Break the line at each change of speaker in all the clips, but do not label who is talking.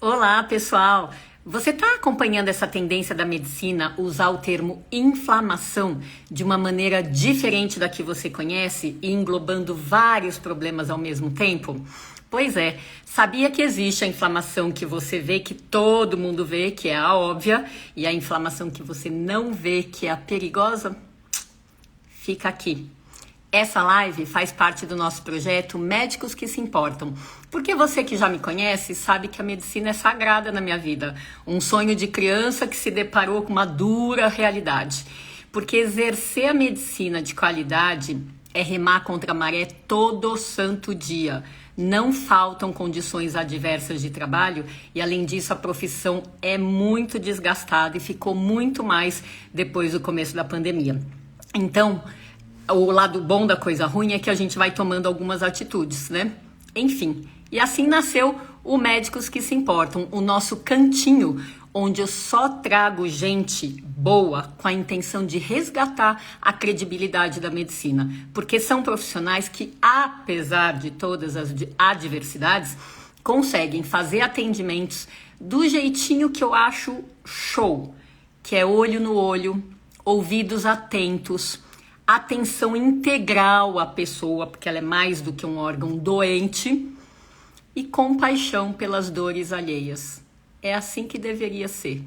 Olá, pessoal! Você está acompanhando essa tendência da medicina usar o termo inflamação de uma maneira diferente da que você conhece e englobando vários problemas ao mesmo tempo? Pois é, sabia que existe a inflamação que você vê, que todo mundo vê, que é a óbvia, e a inflamação que você não vê, que é a perigosa? Fica aqui. Essa live faz parte do nosso projeto Médicos que se Importam. Porque você que já me conhece sabe que a medicina é sagrada na minha vida. Um sonho de criança que se deparou com uma dura realidade. Porque exercer a medicina de qualidade é remar contra a maré todo santo dia. Não faltam condições adversas de trabalho e, além disso, a profissão é muito desgastada e ficou muito mais depois do começo da pandemia. Então, o lado bom da coisa ruim é que a gente vai tomando algumas atitudes, né? Enfim, e assim nasceu o Médicos que se Importam, o nosso cantinho, onde eu só trago gente boa com a intenção de resgatar a credibilidade da medicina, porque são profissionais que, apesar de todas as adversidades, conseguem fazer atendimentos do jeitinho que eu acho show, que é olho no olho, ouvidos atentos, atenção integral à pessoa, porque ela é mais do que um órgão doente, e compaixão pelas dores alheias. É assim que deveria ser,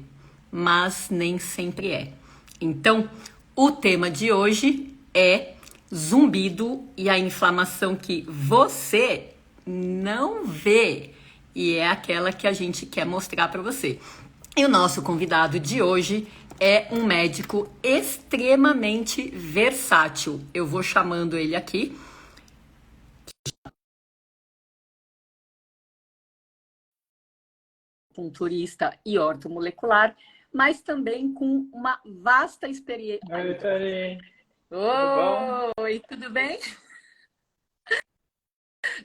mas nem sempre é. Então, o tema de hoje é zumbido e a inflamação que você não vê, e é aquela que a gente quer mostrar para você. E o nosso convidado de hoje é um médico extremamente versátil. Eu vou chamando ele aqui, acupunturista e ortomolecular, mas também com uma vasta experiência.
Oi, Tony. Tudo bom?
Oi, tudo bem?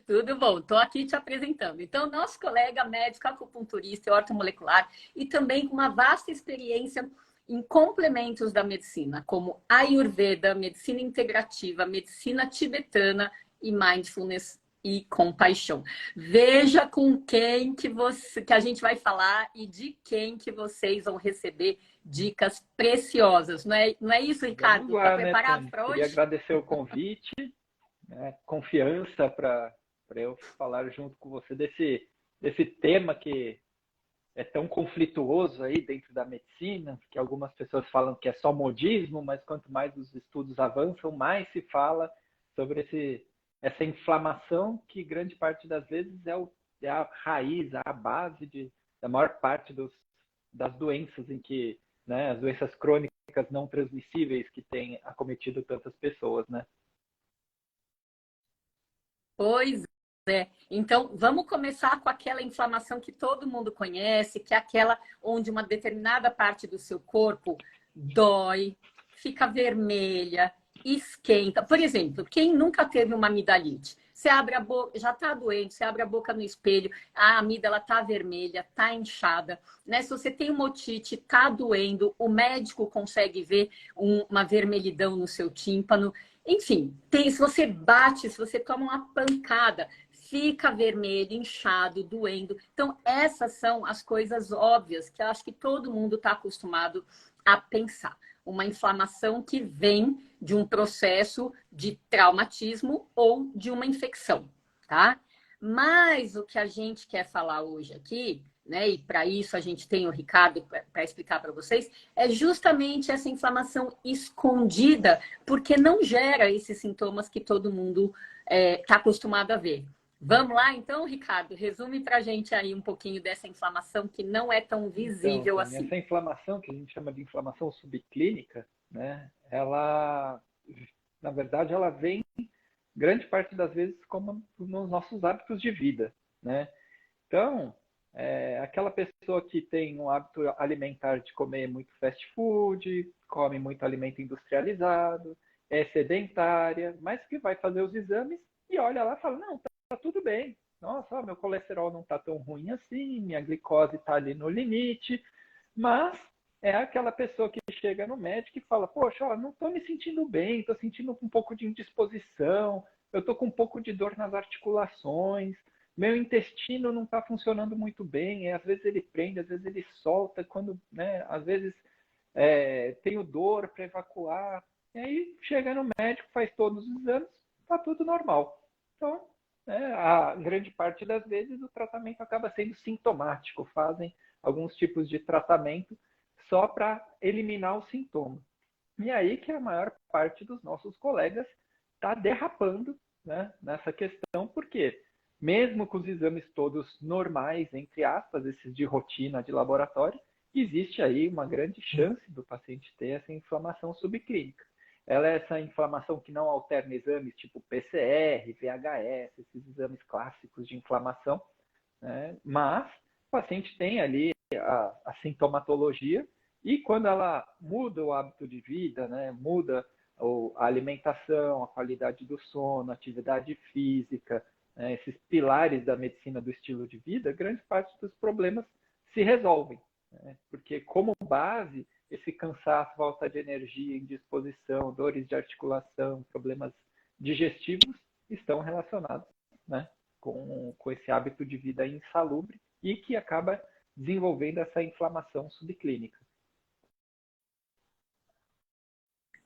Tudo bom, estou aqui te apresentando. Então, nosso colega médico acupunturista e ortomolecular e também com uma vasta experiência em complementos da medicina, como Ayurveda, medicina integrativa, medicina tibetana e mindfulness e compaixão. Veja com quem que a gente vai falar e de quem que vocês vão receber dicas preciosas. Não é isso,
Vamos
Ricardo? Está
lá, né,
preparado
Tony?
para
Queria
hoje?
agradecer o convite, né, confiança para eu falar junto com você desse tema que é tão conflituoso aí dentro da medicina, que algumas pessoas falam que é só modismo, mas quanto mais os estudos avançam, mais se fala sobre essa inflamação que grande parte das vezes é a raiz, a base da maior parte das doenças em que, né, as doenças crônicas não transmissíveis que têm acometido tantas pessoas, né?
Pois é. Então, vamos começar com aquela inflamação que todo mundo conhece, que é aquela onde uma determinada parte do seu corpo dói, fica vermelha, esquenta. Por exemplo, quem nunca teve uma amidalite? Você abre a boca, já está doente, você abre a boca no espelho, a amígdala está vermelha, está inchada, né? Se você tem uma otite, está doendo, o médico consegue ver uma vermelhidão no seu tímpano. Enfim, se você bate, se você toma uma pancada, fica vermelho, inchado, doendo. Então, essas são as coisas óbvias que eu acho que todo mundo está acostumado a pensar. Uma inflamação que vem de um processo de traumatismo ou de uma infecção, tá? Mas o que a gente quer falar hoje aqui, né? E para isso a gente tem o Ricardo para explicar para vocês, é justamente essa inflamação escondida porque não gera esses sintomas que todo mundo está acostumado a ver. Vamos lá, então, Ricardo? Resume para a gente aí um pouquinho dessa inflamação que não é tão
Então,
visível
Tânia,
assim.
essa inflamação que a gente chama de inflamação subclínica, né? Ela, na verdade, ela vem grande parte das vezes como nos nossos hábitos de vida, né? Então, aquela pessoa que tem um hábito alimentar de comer muito fast food, come muito alimento industrializado, é sedentária, mas que vai fazer os exames e olha lá e fala, não, tá tudo bem. Nossa, ó, meu colesterol não está tão ruim assim, minha glicose está ali no limite, mas é aquela pessoa que chega no médico e fala, poxa, ó, não estou me sentindo bem, estou sentindo um pouco de indisposição, eu estou com um pouco de dor nas articulações, meu intestino não está funcionando muito bem, às vezes ele prende, às vezes ele solta, quando, né, às vezes tenho dor para evacuar. E aí chega no médico, faz todos os exames, está tudo normal. Então, a grande parte das vezes o tratamento acaba sendo sintomático, fazem alguns tipos de tratamento só para eliminar o sintoma. E aí que a maior parte dos nossos colegas está derrapando, né, nessa questão, porque mesmo com os exames todos normais, entre aspas, esses de rotina de laboratório, existe aí uma grande chance do paciente ter essa inflamação subclínica. Ela é essa inflamação que não alterna exames tipo PCR, VHS, esses exames clássicos de inflamação, né? Mas o paciente tem ali a sintomatologia e quando ela muda o hábito de vida, né? Muda a alimentação, a qualidade do sono, a atividade física, né? Esses pilares da medicina do estilo de vida, grande parte dos problemas se resolvem, né? Porque como base, esse cansaço, falta de energia, indisposição, dores de articulação, problemas digestivos estão relacionados, né, com esse hábito de vida insalubre e que acaba desenvolvendo essa inflamação subclínica.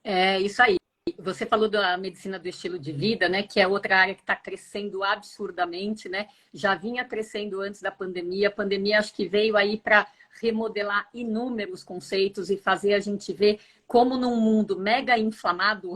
É isso aí. Você falou da medicina do estilo de vida, né? Que é outra área que está crescendo absurdamente, né? Já vinha crescendo antes da pandemia. A pandemia acho que veio aí para remodelar inúmeros conceitos e fazer a gente ver como num mundo mega inflamado,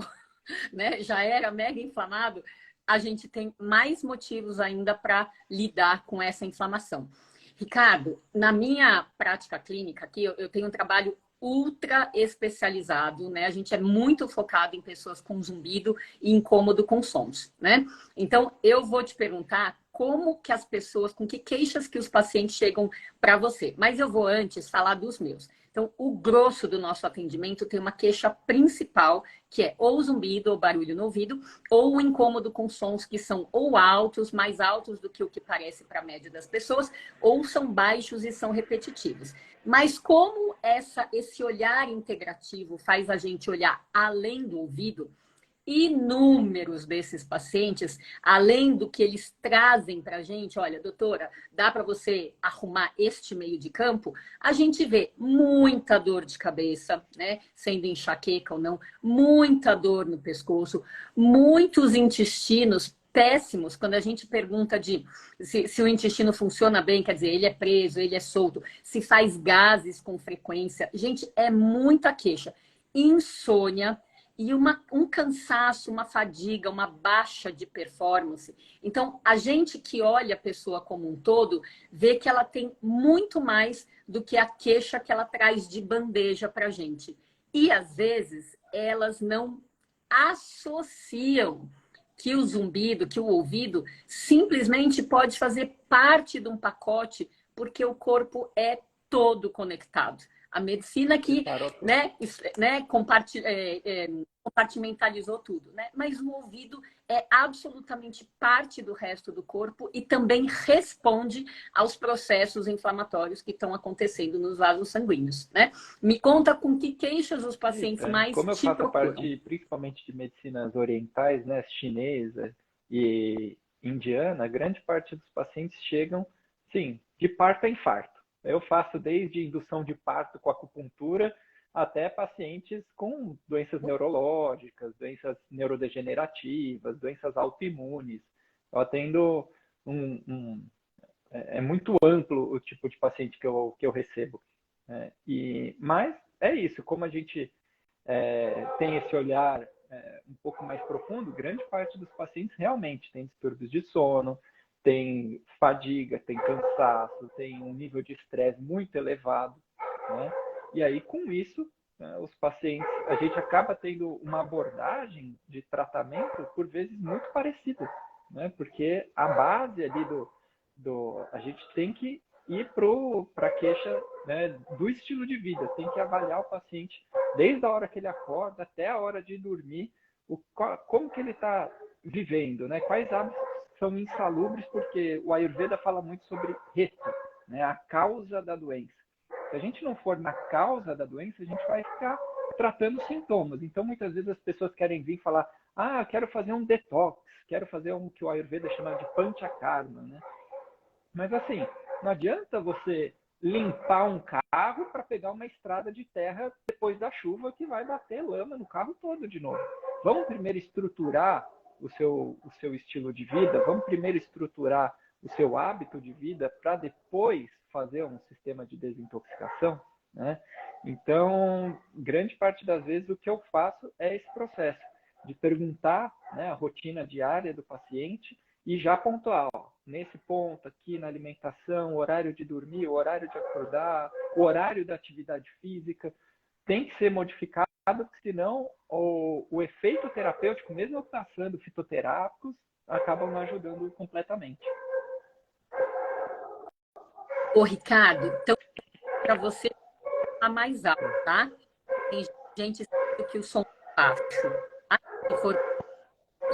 né? Já era mega inflamado, a gente tem mais motivos ainda para lidar com essa inflamação. Ricardo, na minha prática clínica aqui, eu tenho um trabalho ultra especializado, né? A gente é muito focado em pessoas com zumbido e incômodo com sons, né? Então, eu vou te perguntar como que as pessoas, com que queixas que os pacientes chegam para você. Mas eu vou antes falar dos meus. Então, o grosso do nosso atendimento tem uma queixa principal, que é ou zumbido ou barulho no ouvido, ou o incômodo com sons que são ou altos, mais altos do que o que parece para a média das pessoas, ou são baixos e são repetitivos. Mas como esse olhar integrativo faz a gente olhar além do ouvido, inúmeros desses pacientes, além do que eles trazem para a gente, olha, doutora, dá para você arrumar este meio de campo, a gente vê muita dor de cabeça, né? Sendo enxaqueca ou não, muita dor no pescoço, muitos intestinos péssimos, quando a gente pergunta de se o intestino funciona bem, quer dizer, ele é preso, ele é solto, se faz gases com frequência. Gente, é muita queixa. Insônia, e um cansaço, uma fadiga, uma baixa de performance. Então, a gente que olha a pessoa como um todo, vê que ela tem muito mais do que a queixa que ela traz de bandeja para a gente. E, às vezes, elas não associam que o zumbido, que o ouvido, simplesmente pode fazer parte de um pacote, porque o corpo é todo conectado. A medicina que compartimentalizou tudo, né? Mas o ouvido é absolutamente parte do resto do corpo e também responde aos processos inflamatórios que estão acontecendo nos vasos sanguíneos, né? Me conta com que queixas os pacientes mais
Como eu
te
faço
procuram.
parte principalmente de medicinas orientais, né, chinesa e indiana, grande parte dos pacientes chegam, sim, de parto a infarto. Eu faço desde indução de parto com acupuntura até pacientes com doenças neurológicas, doenças neurodegenerativas, doenças autoimunes. Eu atendo é muito amplo o tipo de paciente que eu recebo. Mas é isso, como a gente tem esse olhar um pouco mais profundo, grande parte dos pacientes realmente tem distúrbios de sono, tem fadiga, tem cansaço, tem um nível de estresse muito elevado, né? E aí, com isso, os pacientes, a gente acaba tendo uma abordagem de tratamento, por vezes, muito parecida, né? Porque a base ali a gente tem que ir para a queixa, né, do estilo de vida, tem que avaliar o paciente desde a hora que ele acorda até a hora de dormir, como que ele está vivendo, né? Quais hábitos são insalubres, porque o Ayurveda fala muito sobre reta, né? A causa da doença. Se a gente não for na causa da doença, a gente vai ficar tratando sintomas. Então, muitas vezes as pessoas querem vir falar, eu quero fazer um detox, quero fazer um que o Ayurveda chama de panchakarma, né? Mas assim, não adianta você limpar um carro para pegar uma estrada de terra depois da chuva que vai bater lama no carro todo de novo. Vamos primeiro estruturar o seu estilo de vida, vamos primeiro estruturar o seu hábito de vida para depois fazer um sistema de desintoxicação, né? Então, grande parte das vezes o que eu faço é esse processo de perguntar, né, a rotina diária do paciente e já pontuar, ó, nesse ponto aqui na alimentação, horário de dormir, horário de acordar, o horário da atividade física, tem que ser modificado, porque senão o efeito terapêutico, mesmo eu passando fitoterápicos, acabam não ajudando completamente.
Ô, Ricardo, então, para você falar mais alto, tá? Tem gente que o som é baixo. Tá? Se for...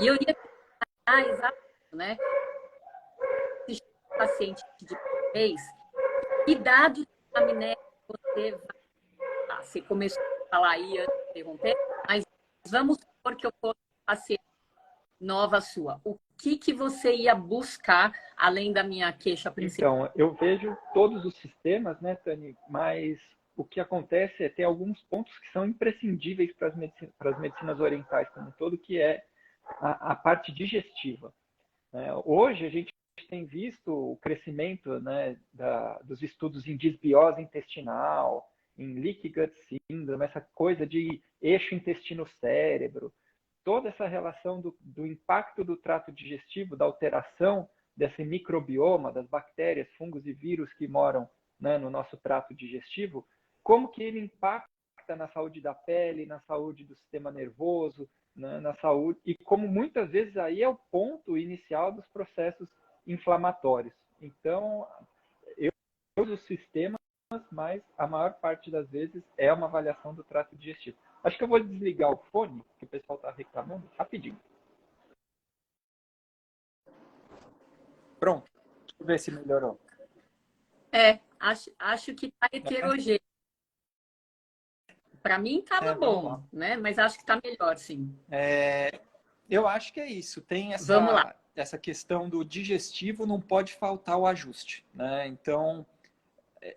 E eu ia perguntar exato, né? Se o paciente de vez, que idade de amnésia você vai dar? Você começou a falar aí antes de interromper, mas vamos supor que eu fosse paciente nova sua. O que você ia buscar além da minha queixa principal?
Então, eu vejo todos os sistemas, né, Tani, mas o que acontece é ter alguns pontos que são imprescindíveis para as medicinas orientais como um todo, que é a parte digestiva. Hoje a gente tem visto o crescimento, né, dos estudos em disbiose intestinal, em leaky gut syndrome, essa coisa de eixo intestino-cérebro, toda essa relação do impacto do trato digestivo, da alteração desse microbioma, das bactérias, fungos e vírus que moram, né, no nosso trato digestivo, como que ele impacta na saúde da pele, na saúde do sistema nervoso, né, na saúde, e como muitas vezes aí é o ponto inicial dos processos inflamatórios. Então, eu uso o sistema, mas a maior parte das vezes é uma avaliação do trato digestivo. Acho que eu vou desligar o fone, que o pessoal está reclamando, rapidinho. Pronto. Deixa eu ver se melhorou.
Acho que está heterogêneo. Para mim estava bom, né? Mas acho que está melhor, sim.
Eu acho que é isso. Tem essa questão do digestivo, não pode faltar o ajuste, né? Então,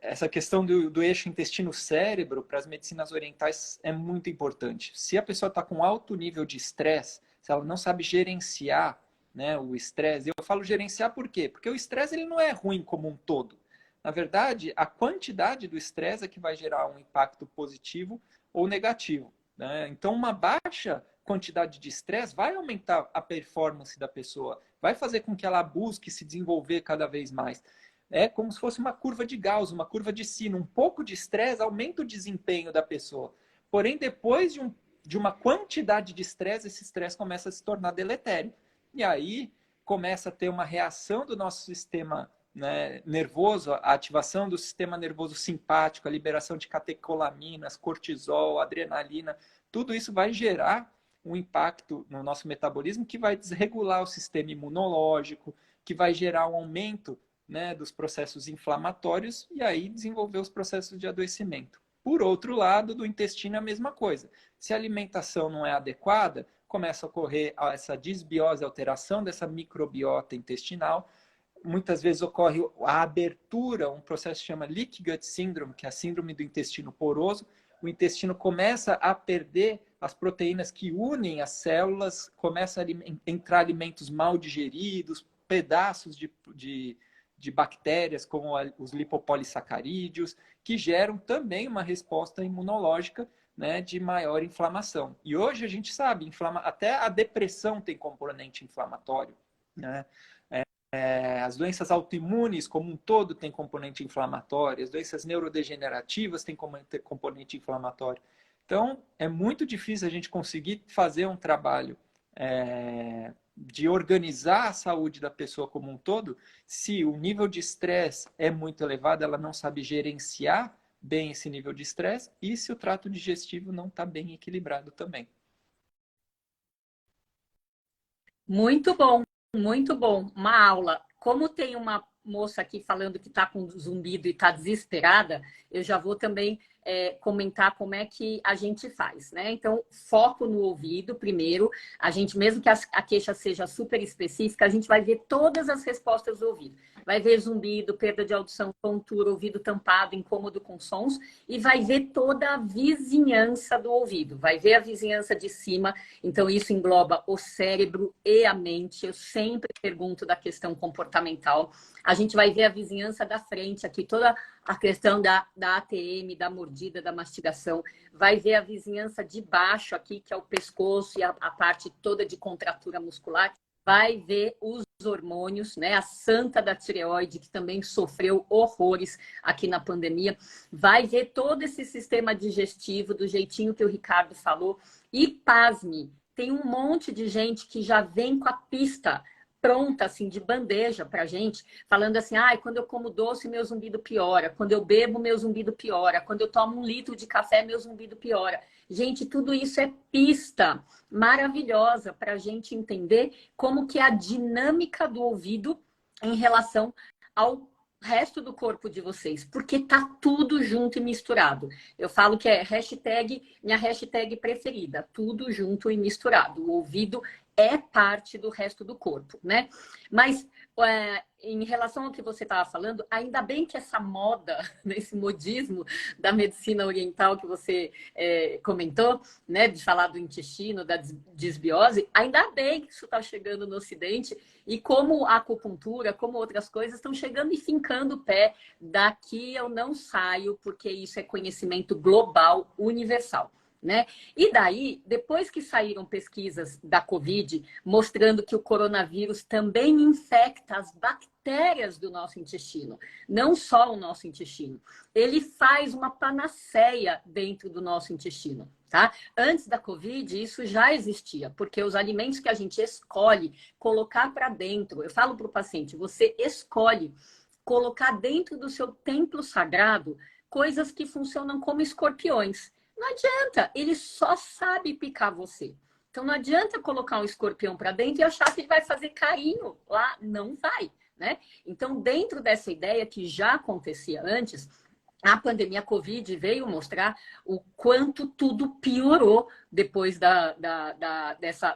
essa questão do eixo intestino-cérebro para as medicinas orientais é muito importante. Se a pessoa está com alto nível de estresse, se ela não sabe gerenciar, né, o estresse, eu falo gerenciar por quê? Porque o estresse ele não é ruim como um todo. Na verdade, a quantidade do estresse é que vai gerar um impacto positivo ou negativo, né? Então, uma baixa quantidade de estresse vai aumentar a performance da pessoa, vai fazer com que ela busque se desenvolver cada vez mais. É como se fosse uma curva de Gauss, uma curva de sino. Um pouco de estresse aumenta o desempenho da pessoa. Porém, depois de uma quantidade de estresse, esse estresse começa a se tornar deletério. E aí começa a ter uma reação do nosso sistema, né, nervoso, a ativação do sistema nervoso simpático, a liberação de catecolaminas, cortisol, adrenalina. Tudo isso vai gerar um impacto no nosso metabolismo que vai desregular o sistema imunológico, que vai gerar um aumento, né, dos processos inflamatórios e aí desenvolver os processos de adoecimento. Por outro lado, do intestino é a mesma coisa. Se a alimentação não é adequada, começa a ocorrer essa disbiose, alteração dessa microbiota intestinal. Muitas vezes ocorre a abertura, um processo que chama Leaky Gut Syndrome, que é a síndrome do intestino poroso. O intestino começa a perder as proteínas que unem as células, começa a entrar alimentos mal digeridos, pedaços de bactérias, como os lipopolissacarídeos, que geram também uma resposta imunológica, né, de maior inflamação. E hoje a gente sabe, até a depressão tem componente inflamatório, né? As doenças autoimunes, como um todo, têm componente inflamatório, as doenças neurodegenerativas têm componente inflamatório. Então, é muito difícil a gente conseguir fazer um trabalho de organizar a saúde da pessoa como um todo, se o nível de estresse é muito elevado, ela não sabe gerenciar bem esse nível de estresse e se o trato digestivo não está bem equilibrado também.
Muito bom, muito bom. Uma aula. Como tem uma moça aqui falando que está com zumbido e está desesperada, eu já vou também comentar como é que a gente faz, né? Então, foco no ouvido primeiro. A gente, mesmo que a queixa seja super específica, a gente vai ver todas as respostas do ouvido. vai ver zumbido, perda de audição, tontura, ouvido tampado, incômodo com sons, e vai ver toda a vizinhança do ouvido, vai ver a vizinhança de cima. Então, isso engloba o cérebro e a mente. Eu sempre pergunto da questão comportamental. A gente vai ver a vizinhança da frente aqui, toda a questão da ATM, da mordida, da mastigação. Vai ver a vizinhança de baixo aqui, que é o pescoço e a parte toda de contratura muscular. Vai ver os hormônios, né? A santa da tireoide, que também sofreu horrores aqui na pandemia. Vai ver todo esse sistema digestivo, do jeitinho que o Ricardo falou. E pasme, tem um monte de gente que já vem com a pista pronta, assim, de bandeja pra gente, falando assim, quando eu como doce, meu zumbido piora. Quando eu bebo, meu zumbido piora. Quando eu tomo 1 litro de café, meu zumbido piora. Gente, tudo isso é pista maravilhosa para a gente entender como que é a dinâmica do ouvido em relação ao resto do corpo de vocês, porque tá tudo junto e misturado. Eu falo que é minha hashtag preferida, tudo junto e misturado. O ouvido é parte do resto do corpo, né? Mas em relação ao que você estava falando, ainda bem que essa moda, esse modismo da medicina oriental que você comentou, né, de falar do intestino, da disbiose, ainda bem que isso está chegando no Ocidente, e como a acupuntura, como outras coisas, estão chegando e fincando o pé. Daqui eu não saio, porque isso é conhecimento global, universal. Né? E daí, depois que saíram pesquisas da Covid mostrando que o coronavírus também infecta as bactérias do nosso intestino, não só o nosso intestino, ele faz uma panaceia dentro do nosso intestino. Tá? Antes da Covid, isso já existia, porque os alimentos que a gente escolhe colocar para dentro, eu falo para o paciente, você escolhe colocar dentro do seu templo sagrado coisas que funcionam como escorpiões. Não adianta, ele só sabe picar você. Então não adianta colocar um escorpião para dentro e achar que ele vai fazer carinho lá, não vai, né? Então, dentro dessa ideia que já acontecia antes, a pandemia Covid veio mostrar o quanto tudo piorou depois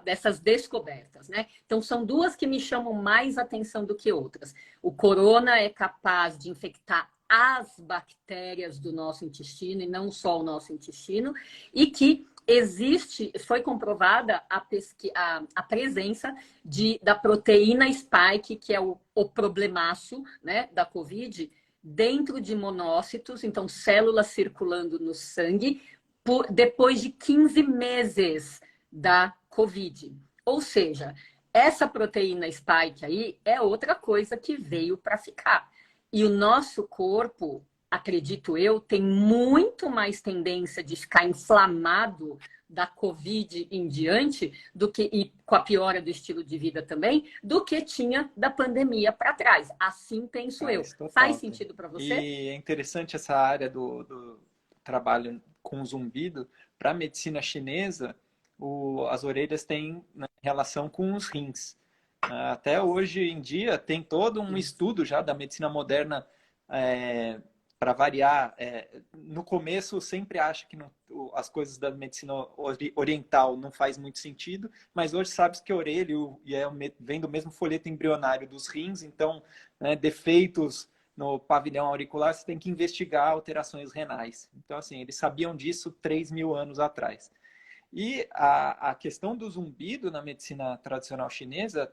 dessas descobertas, né? Então, são duas que me chamam mais atenção do que outras. O corona é capaz de infectar as bactérias do nosso intestino e não só o nosso intestino, e que foi comprovada a presença da proteína spike, que é o problemaço, né, da Covid, dentro de monócitos, então células circulando no sangue, depois de 15 meses da Covid. Ou seja, essa proteína spike aí é outra coisa que veio para ficar. E o nosso corpo, acredito eu, tem muito mais tendência de ficar inflamado da Covid em diante, e com a piora do estilo de vida também, do que tinha da pandemia para trás. Assim penso eu.
Total.
Faz sentido para você?
E é interessante essa área do trabalho com zumbido. Para a medicina chinesa, as orelhas têm, né, relação com os rins. Até hoje em dia tem todo um estudo já da medicina moderna, para variar. No começo sempre acha que as coisas da medicina oriental não faz muito sentido, mas hoje sabe que a orelha vem do mesmo folheto embrionário dos rins, então, né, defeitos no pavilhão auricular, você tem que investigar alterações renais. Então, assim, eles sabiam disso 3.000 anos atrás. E a questão do zumbido na medicina tradicional chinesa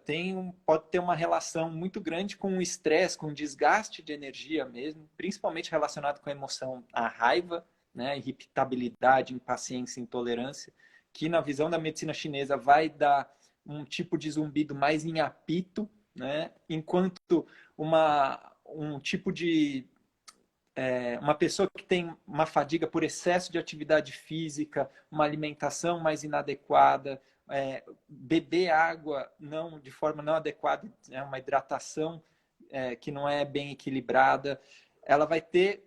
pode ter uma relação muito grande com o estresse, com o desgaste de energia mesmo, principalmente relacionado com a emoção, a raiva, né, irritabilidade, impaciência, intolerância, que na visão da medicina chinesa vai dar um tipo de zumbido mais em apito, né, enquanto um tipo de uma pessoa que tem uma fadiga por excesso de atividade física, uma alimentação mais inadequada, beber água de forma não adequada, uma hidratação que não é bem equilibrada, ela vai ter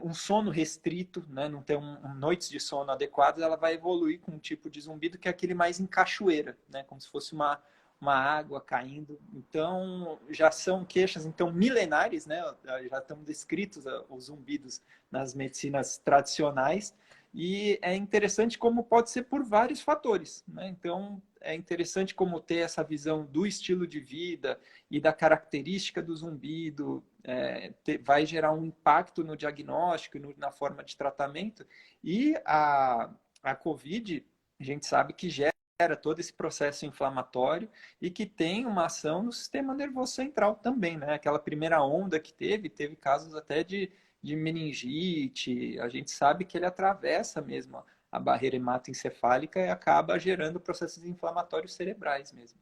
um sono restrito, né? Não ter noites de sono adequadas, ela vai evoluir com um tipo de zumbido que é aquele mais em cachoeira, né? Como se fosse uma água caindo. Então, já são queixas milenares, né? Já estão descritos os zumbidos nas medicinas tradicionais, e é interessante como pode ser por vários fatores, né? Então, é interessante como ter essa visão do estilo de vida e da característica do zumbido vai gerar um impacto no diagnóstico, na forma de tratamento. E a COVID, a gente sabe que gera todo esse processo inflamatório e que tem uma ação no sistema nervoso central também, né? Aquela primeira onda que teve casos até de meningite. A gente sabe que ele atravessa mesmo a barreira hematoencefálica e acaba gerando processos inflamatórios cerebrais mesmo.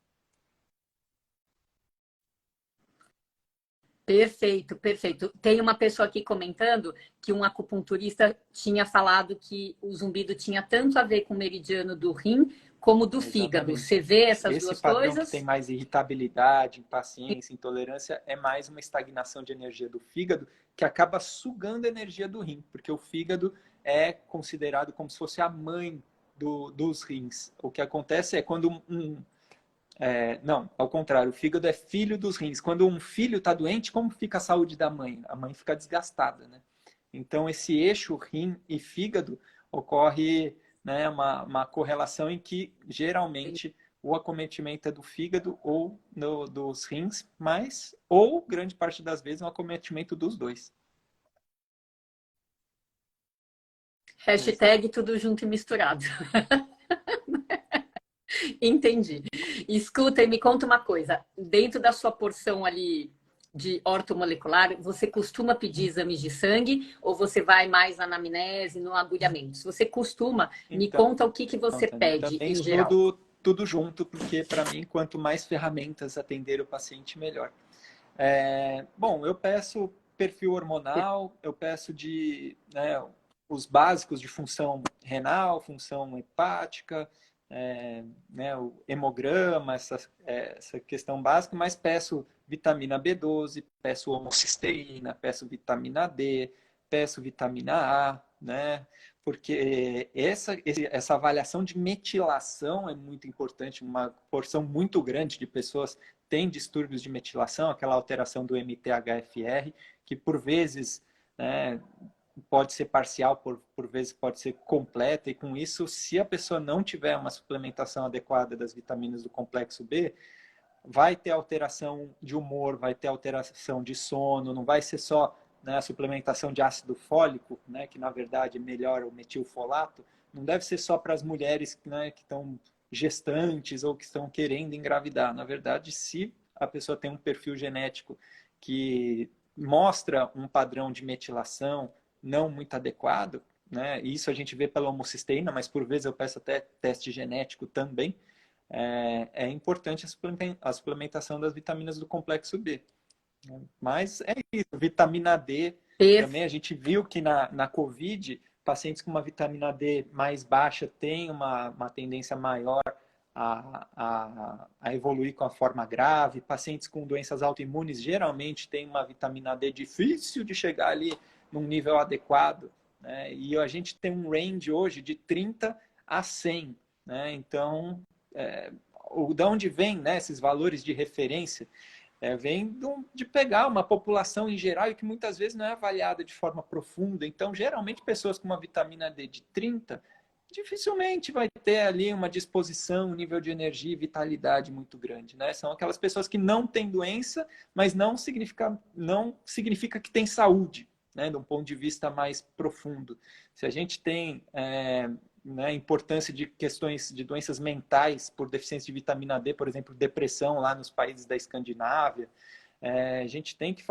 Perfeito, perfeito. Tem uma pessoa aqui comentando que um acupunturista tinha falado que o zumbido tinha tanto a ver com o meridiano do rim como do fígado. Você vê essas duas coisas?
Esse padrão que tem mais irritabilidade, impaciência, intolerância, é mais uma estagnação de energia do fígado que acaba sugando a energia do rim, porque o fígado é considerado como se fosse a mãe dos rins. O que acontece é quando não, ao contrário, o fígado é filho dos rins. Quando um filho está doente, como fica a saúde da mãe? A mãe fica desgastada, né? Então, esse eixo rim e fígado ocorre, né, uma correlação em que, geralmente, o acometimento é do fígado ou dos rins, ou, grande parte das vezes, um acometimento dos dois.
Hashtag tudo junto e misturado. Entendi. Escuta e me conta uma coisa. Dentro da sua porção ali de ortomolecular, você costuma pedir exames de sangue ou você vai mais na anamnese, no agulhamento? Se você costuma, me conta o que você pede
também
em geral.
Tudo junto, porque para mim, quanto mais ferramentas atender o paciente, melhor. Bom, eu peço perfil hormonal, eu peço os básicos de função renal, função hepática, o hemograma, essa questão básica, mas peço vitamina B12, peço homocisteína, peço vitamina D, peço vitamina A, né? Porque essa avaliação de metilação é muito importante. Uma porção muito grande de pessoas tem distúrbios de metilação, aquela alteração do MTHFR, que por vezes, né, pode ser parcial, por vezes pode ser completa, e com isso, se a pessoa não tiver uma suplementação adequada das vitaminas do complexo B, vai ter alteração de humor, vai ter alteração de sono, não vai ser só, né, a suplementação de ácido fólico, né, que na verdade melhora o metilfolato, não deve ser só para as mulheres, né, que estão gestantes ou que estão querendo engravidar. Na verdade, se a pessoa tem um perfil genético que mostra um padrão de metilação não muito adequado, né? Isso a gente vê pela homocisteína, mas por vezes eu peço até teste genético também. É importante a suplementação das vitaminas do complexo B. Mas é isso, vitamina D também. A gente viu que na COVID, pacientes com uma vitamina D mais baixa têm uma tendência maior a evoluir com a forma grave. Pacientes com doenças autoimunes geralmente têm uma vitamina D difícil de chegar ali num nível adequado, né? E a gente tem um range hoje de 30 a 100, né? Então, de onde vem, né, esses valores de referência? Vem de pegar uma população em geral e que muitas vezes não é avaliada de forma profunda. Então, geralmente, pessoas com uma vitamina D de 30 dificilmente vai ter ali uma disposição, um nível de energia e vitalidade muito grande, né? São aquelas pessoas que não têm doença, mas não significa que tem saúde, né? De um ponto de vista mais profundo. Se a gente tem né, importância de questões de doenças mentais por deficiência de vitamina D, por exemplo, depressão lá nos países da Escandinávia, a gente tem que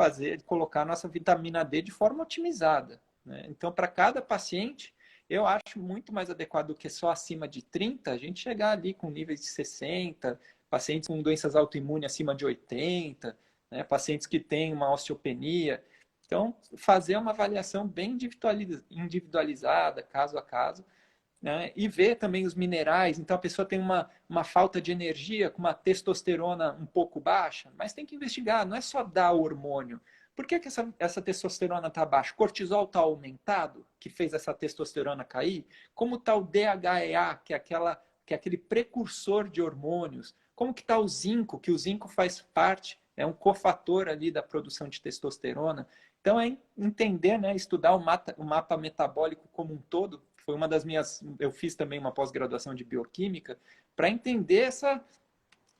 colocar a nossa vitamina D de forma otimizada, né? Então, para cada paciente, eu acho muito mais adequado do que só acima de 30, a gente chegar ali com níveis de 60, pacientes com doenças autoimunes acima de 80, né, pacientes que têm uma osteopenia. Então, fazer uma avaliação bem individualizada, caso a caso, né, e ver também os minerais. Então, a pessoa tem uma falta de energia, com uma testosterona um pouco baixa, mas tem que investigar, não é só dar o hormônio. Por que essa testosterona está baixa? O cortisol está aumentado, que fez essa testosterona cair? Como está o DHEA, que é aquele precursor de hormônios? Como que está o zinco, que o zinco faz parte, é um cofator ali da produção de testosterona? Então, é entender, né, estudar o mapa metabólico como um todo, foi uma das minhas... Eu fiz também uma pós-graduação de bioquímica para entender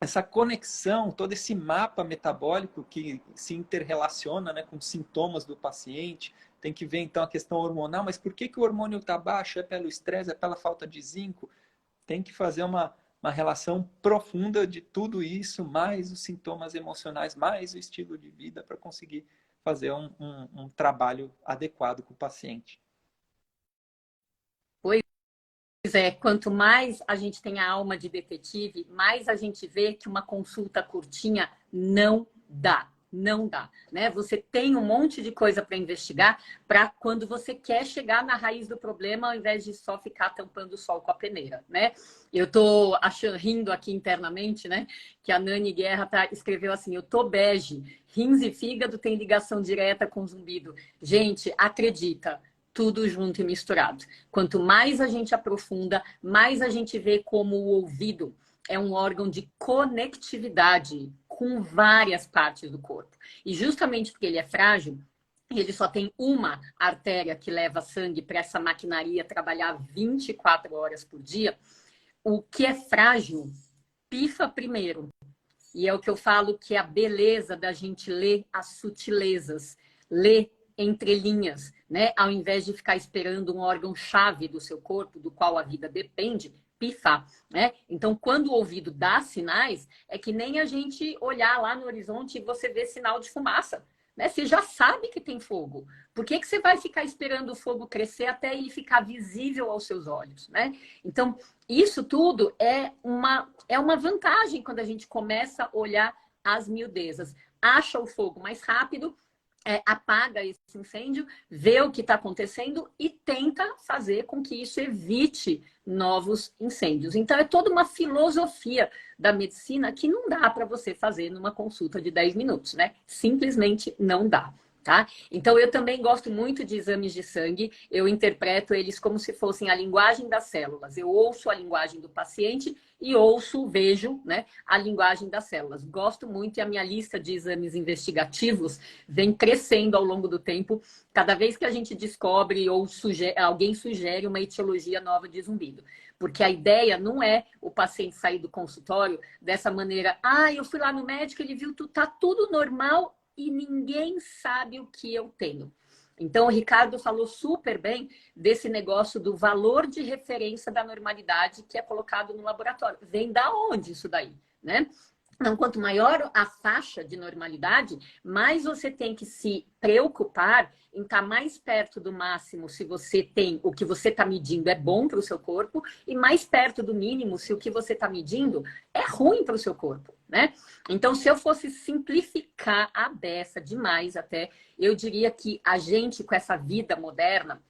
essa conexão, todo esse mapa metabólico que se interrelaciona, né, com os sintomas do paciente. Tem que ver, então, a questão hormonal, mas por que o hormônio está baixo? É pelo estresse, é pela falta de zinco? Tem que fazer uma relação profunda de tudo isso, mais os sintomas emocionais, mais o estilo de vida, para conseguir fazer um trabalho adequado com o paciente.
Pois é, quanto mais a gente tem a alma de detetive, mais a gente vê que uma consulta curtinha não dá. Não dá, né? Você tem um monte de coisa para investigar para quando você quer chegar na raiz do problema, ao invés de só ficar tampando o sol com a peneira, né? Eu tô rindo aqui internamente, né? Que a Nani Guerra escreveu assim: eu tô bege, rins e fígado tem ligação direta com zumbido. Gente, acredita, tudo junto e misturado. Quanto mais a gente aprofunda, mais a gente vê como o ouvido é um órgão de conectividade com várias partes do corpo. E justamente porque ele é frágil, ele só tem uma artéria que leva sangue para essa maquinaria trabalhar 24 horas por dia. O que é frágil, pifa primeiro. E é o que eu falo que é a beleza da gente ler as sutilezas, ler entre linhas, né? Ao invés de ficar esperando um órgão-chave do seu corpo, do qual a vida depende, pifar, né? Então, quando o ouvido dá sinais, é que nem a gente olhar lá no horizonte e você vê sinal de fumaça, né? Você já sabe que tem fogo. Por que você vai ficar esperando o fogo crescer até ele ficar visível aos seus olhos, né? Então, isso tudo é uma vantagem quando a gente começa a olhar as miudezas. Acha o fogo mais rápido, apaga esse incêndio, vê o que está acontecendo e tenta fazer com que isso evite novos incêndios. Então, é toda uma filosofia da medicina que não dá para você fazer numa consulta de 10 minutos, né? Simplesmente não dá. Tá? Então, eu também gosto muito de exames de sangue, eu interpreto eles como se fossem a linguagem das células. Eu ouço a linguagem do paciente e vejo, né, a linguagem das células. Gosto muito e a minha lista de exames investigativos vem crescendo ao longo do tempo, cada vez que a gente descobre ou alguém sugere uma etiologia nova de zumbido. Porque a ideia não é o paciente sair do consultório dessa maneira: eu fui lá no médico, ele viu que tá tudo normal e ninguém sabe o que eu tenho. Então, o Ricardo falou super bem desse negócio do valor de referência da normalidade que é colocado no laboratório. Vem da onde isso daí, né? Então, quanto maior a faixa de normalidade, mais você tem que se preocupar em estar mais perto do máximo se você tem o que você está medindo é bom para o seu corpo, e mais perto do mínimo se o que você está medindo é ruim para o seu corpo, né? Então, se eu fosse simplificar a beça demais até, eu diria que a gente, com essa vida moderna,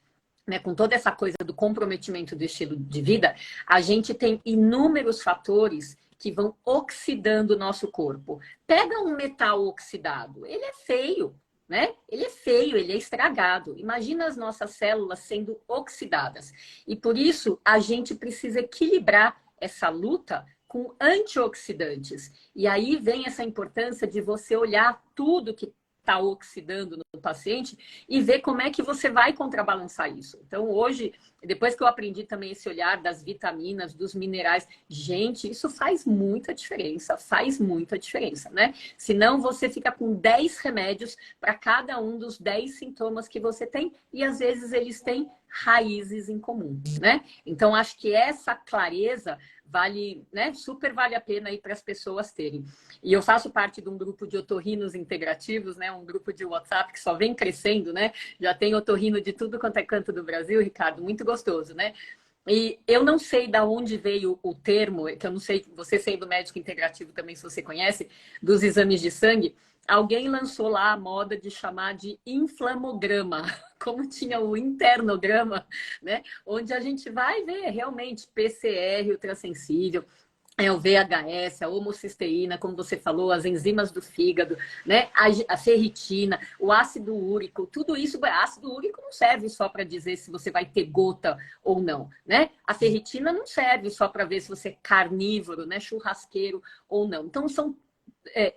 né, com toda essa coisa do comprometimento do estilo de vida, a gente tem inúmeros fatores que vão oxidando o nosso corpo. Pega um metal oxidado, ele é feio, né? Ele é feio, ele é estragado. Imagina as nossas células sendo oxidadas. E por isso a gente precisa equilibrar essa luta com antioxidantes. E aí vem essa importância de você olhar tudo que está oxidando no paciente e ver como é que você vai contrabalançar isso. Então, hoje, depois que eu aprendi também esse olhar das vitaminas, dos minerais, gente, isso faz muita diferença, né? Senão você fica com 10 remédios para cada um dos 10 sintomas que você tem e às vezes eles têm raízes em comum, né? Então, acho que essa clareza vale, né? Super vale a pena aí para as pessoas terem. E eu faço parte de um grupo de otorrinos integrativos, né? Um grupo de WhatsApp que só vem crescendo, né? Já tem otorrino de tudo quanto é canto do Brasil, Ricardo, muito gostoso, né? E eu não sei de onde veio o termo, que eu não sei, você sendo médico integrativo também, se você conhece, dos exames de sangue. Alguém lançou lá a moda de chamar de inflamograma, como tinha o internograma, né? Onde a gente vai ver realmente PCR, ultrassensível, o VHS, a homocisteína, como você falou, as enzimas do fígado, né? A ferritina, o ácido úrico, tudo isso. Ácido úrico não serve só para dizer se você vai ter gota ou não, né? A ferritina não serve só para ver se você é carnívoro, né? Churrasqueiro ou não. Então, são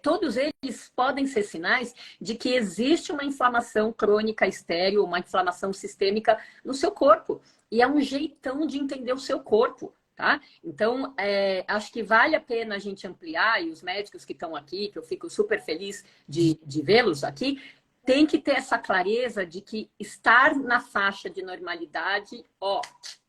todos eles podem ser sinais de que existe uma inflamação crônica estéril, uma inflamação sistêmica no seu corpo. E é um jeitão de entender o seu corpo, tá? Então, acho que vale a pena a gente ampliar, e os médicos que estão aqui, que eu fico super feliz de vê-los aqui, tem que ter essa clareza de que estar na faixa de normalidade,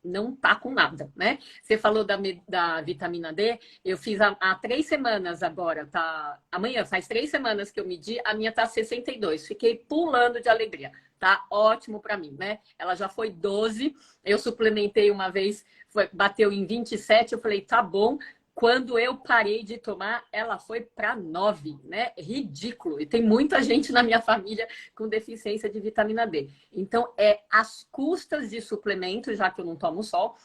não tá com nada, né? Você falou da vitamina D, eu fiz há 3 semanas agora, tá? Amanhã, faz 3 semanas que eu medi, a minha tá 62. Fiquei pulando de alegria. Tá ótimo para mim, né? Ela já foi 12, eu suplementei uma vez, bateu em 27, eu falei, tá bom. Quando eu parei de tomar, ela foi para 9, né? Ridículo. E tem muita gente na minha família com deficiência de vitamina D. Então, às custas de suplemento, já que eu não tomo sol,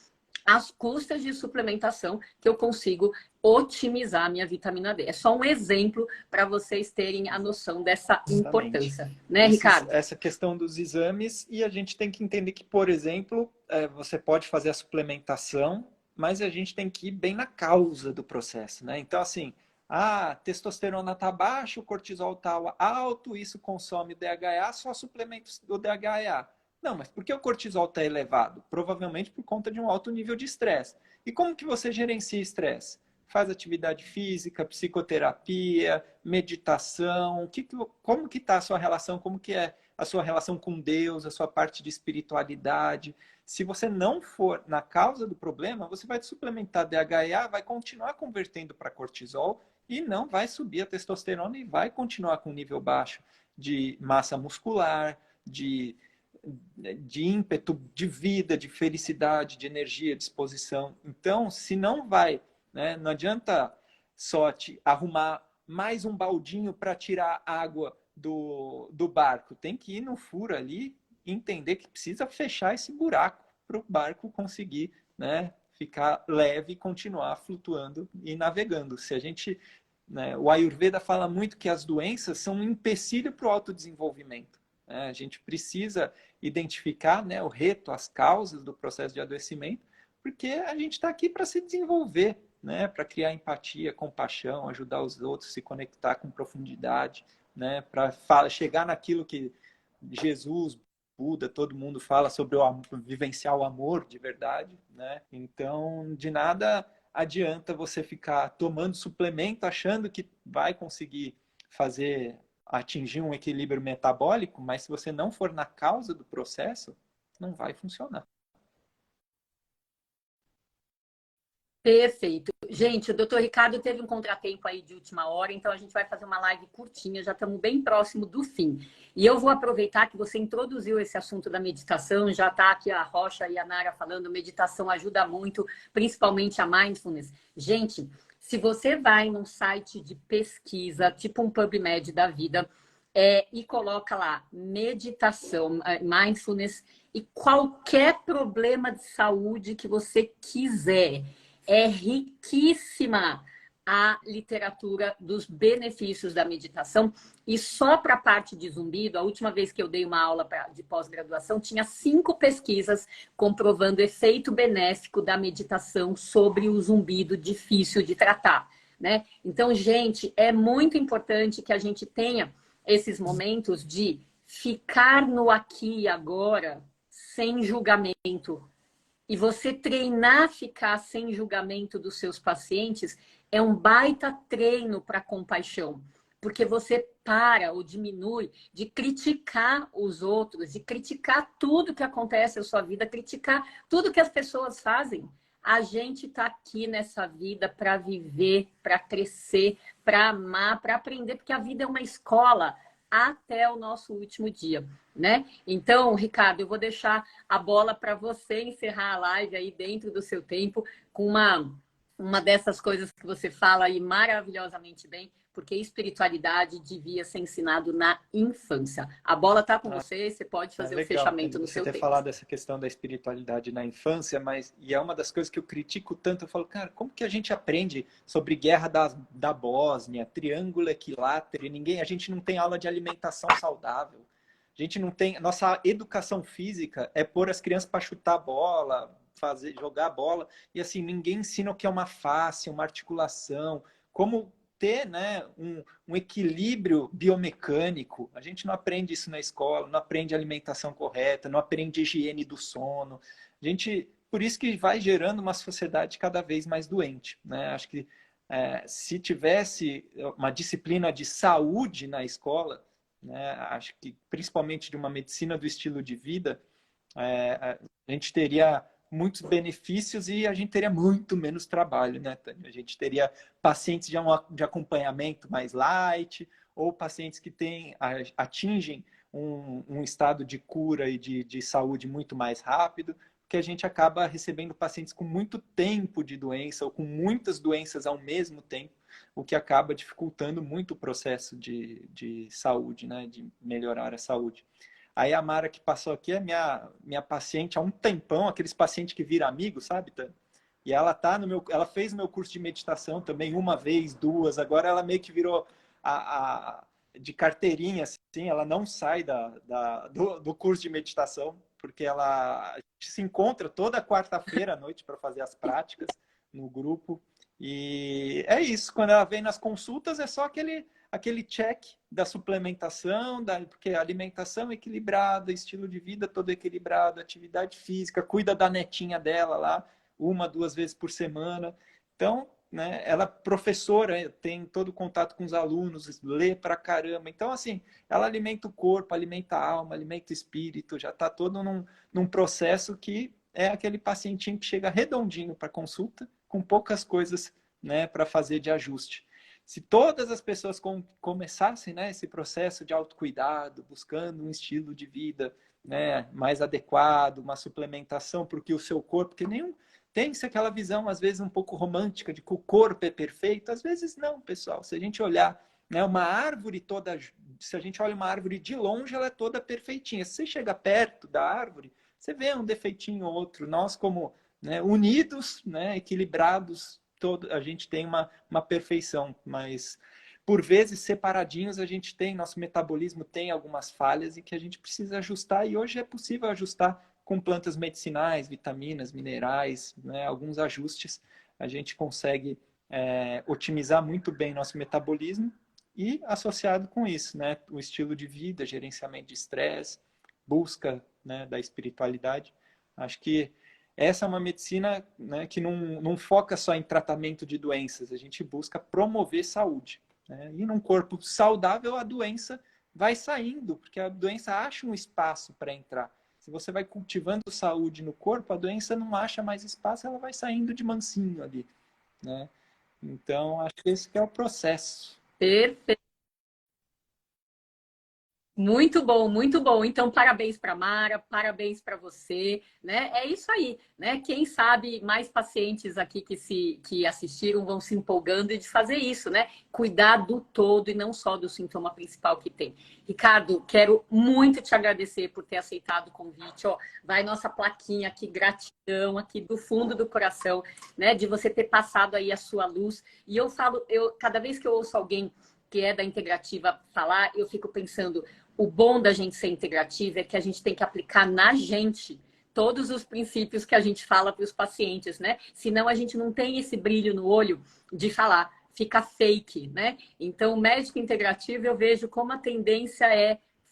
às custas de suplementação que eu consigo otimizar a minha vitamina D. É só um exemplo para vocês terem a noção dessa importância. Né, Ricardo?
Essa questão dos exames, e a gente tem que entender que, por exemplo, você pode fazer a suplementação, mas a gente tem que ir bem na causa do processo, né? Então, assim, a testosterona está baixa, o cortisol está alto, isso consome DHA, só suplementos do DHA. Não, mas por que o cortisol está elevado? Provavelmente por conta de um alto nível de estresse. E como que você gerencia estresse? Faz atividade física, psicoterapia, meditação. Como que está a sua relação? Como que é a sua relação com Deus, a sua parte de espiritualidade? Se você não for na causa do problema, você vai suplementar DHA, vai continuar convertendo para cortisol e não vai subir a testosterona e vai continuar com nível baixo de massa muscular, de ímpeto, de vida, de felicidade, de energia, disposição. Então, se não vai, né, não adianta só te arrumar mais um baldinho para tirar água do barco. Tem que ir no furo ali e entender que precisa fechar esse buraco para o barco conseguir, né, ficar leve e continuar flutuando e navegando. Se a gente, né, o Ayurveda fala muito que as doenças são um empecilho para o autodesenvolvimento. A gente precisa identificar, né, o reto, as causas do processo de adoecimento, porque a gente está aqui para se desenvolver, né, para criar empatia, compaixão, ajudar os outros, se conectar com profundidade, né, para chegar naquilo que Jesus, Buda, todo mundo fala sobre vivenciar o amor de verdade, né? Então, de nada adianta você ficar tomando suplemento achando que vai conseguir atingir um equilíbrio metabólico, mas se você não for na causa do processo, não vai funcionar.
Perfeito. Gente, o doutor Ricardo teve um contratempo aí de última hora, então a gente vai fazer uma live curtinha, já estamos bem próximo do fim. E eu vou aproveitar que você introduziu esse assunto da meditação, já está aqui a Rocha e a Nara falando, meditação ajuda muito, principalmente a mindfulness. Gente, se você vai num site de pesquisa, tipo um PubMed da vida, e coloca lá meditação, mindfulness, e qualquer problema de saúde que você quiser, é riquíssima a literatura dos benefícios da meditação. E só para a parte de zumbido, a última vez que eu dei uma aula de pós-graduação, tinha 5 pesquisas comprovando o efeito benéfico da meditação sobre o zumbido difícil de tratar, né? Então, gente, é muito importante que a gente tenha esses momentos de ficar no aqui e agora sem julgamento. E você treinar ficar sem julgamento dos seus pacientes é um baita treino para compaixão. Porque você para ou diminui de criticar os outros, de criticar tudo que acontece na sua vida, criticar tudo que as pessoas fazem. A gente está aqui nessa vida para viver, para crescer, para amar, para aprender, porque a vida é uma escola até o nosso último dia, né? Então, Ricardo, eu vou deixar a bola para você encerrar a live aí dentro do seu tempo com uma dessas coisas que você fala aí maravilhosamente bem, porque espiritualidade devia ser ensinado na infância. A bola está com você, você pode fazer o fechamento no seu tempo.
Você ter falado dessa questão da espiritualidade na infância, e é uma das coisas que eu critico tanto, eu falo, cara, como que a gente aprende sobre guerra da Bósnia, triângulo equilátero, a gente não tem aula de alimentação saudável, a gente não tem, nossa educação física é pôr as crianças para chutar a bola, jogar a bola, e assim, ninguém ensina o que é uma face, uma articulação, como ter, né, um equilíbrio biomecânico. A gente não aprende isso na escola, não aprende alimentação correta, não aprende higiene do sono. Por isso que vai gerando uma sociedade cada vez mais doente, né? Acho que se tivesse uma disciplina de saúde na escola, né, acho que principalmente de uma medicina do estilo de vida, a gente teria muitos benefícios e a gente teria muito menos trabalho, né, Tânia? A gente teria pacientes de acompanhamento mais light, ou pacientes que atingem um estado de cura e de saúde muito mais rápido, porque a gente acaba recebendo pacientes com muito tempo de doença ou com muitas doenças ao mesmo tempo, o que acaba dificultando muito o processo de saúde, né, de melhorar a saúde. Aí a Mara que passou aqui é minha paciente há um tempão, aqueles pacientes que viram amigos, sabe, Tânia? E ela ela fez o meu curso de meditação também uma vez, duas, agora ela meio que virou de carteirinha, assim, ela não sai do curso de meditação, porque a gente se encontra toda quarta-feira à noite para fazer as práticas no grupo. E é isso, quando ela vem nas consultas é só aquele check da suplementação, porque a alimentação equilibrada, estilo de vida todo equilibrado, atividade física, cuida da netinha dela lá, 1, 2 vezes por semana. Então, né, ela é professora, tem todo o contato com os alunos, lê pra caramba. Então, assim, ela alimenta o corpo, alimenta a alma, alimenta o espírito, já está todo num processo que é aquele pacientinho que chega redondinho para consulta, com poucas coisas, né, para fazer de ajuste. Se todas as pessoas começassem, né, esse processo de autocuidado, buscando um estilo de vida, né, mais adequado, uma suplementação, porque o seu corpo, que tem-se aquela visão, às vezes, um pouco romântica, de que o corpo é perfeito. Às vezes não, pessoal. Se a gente olhar, né, uma árvore toda... Se a gente olha uma árvore de longe, ela é toda perfeitinha. Se você chega perto da árvore, você vê um defeitinho ou outro. Nós, como, né, unidos, né, equilibrados, a gente tem uma perfeição. Mas, por vezes, separadinhos, nosso metabolismo tem algumas falhas e que a gente precisa ajustar. E hoje é possível ajustar com plantas medicinais, vitaminas, minerais, né, alguns ajustes, a gente consegue otimizar muito bem nosso metabolismo e associado com isso, né, o estilo de vida, gerenciamento de estresse, busca, né, da espiritualidade. Acho que essa é uma medicina, né, que não foca só em tratamento de doenças, a gente busca promover saúde, né? E num corpo saudável a doença vai saindo, porque a doença acha um espaço para entrar. Se você vai cultivando saúde no corpo, a doença não acha mais espaço, ela vai saindo de mansinho ali, né? Então, acho que esse que é o processo.
Perfeito. Muito bom, muito bom. Então, parabéns para Mara, parabéns para você, né? É isso aí, né? Quem sabe mais pacientes aqui que assistiram vão se empolgando de fazer isso, né? Cuidar do todo e não só do sintoma principal que tem. Ricardo, quero muito te agradecer por ter aceitado o convite. Ó, vai nossa plaquinha aqui, gratidão aqui do fundo do coração, né? De você ter passado aí a sua luz. E cada vez que eu ouço alguém que é da integrativa falar, eu fico pensando, o bom da gente ser integrativa é que a gente tem que aplicar na gente todos os princípios que a gente fala para os pacientes, né? Senão a gente não tem esse brilho no olho de falar, fica fake, né? Então, o médico integrativo, eu vejo como a tendência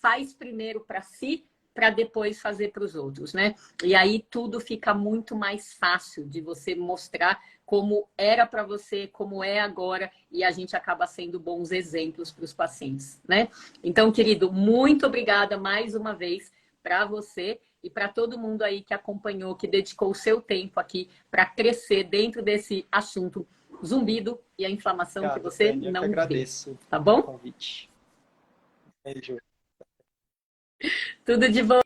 faz primeiro para si, para depois fazer para os outros, né? E aí tudo fica muito mais fácil de você mostrar como era para você, como é agora, e a gente acaba sendo bons exemplos para os pacientes, né? Então, querido, muito obrigada mais uma vez para você e para todo mundo aí que acompanhou, que dedicou o seu tempo aqui para crescer dentro desse assunto zumbido e a inflamação. Obrigado, que você Tânia, não
agradeço,
tá bom?
Convite. Beijo.
Tudo de bom.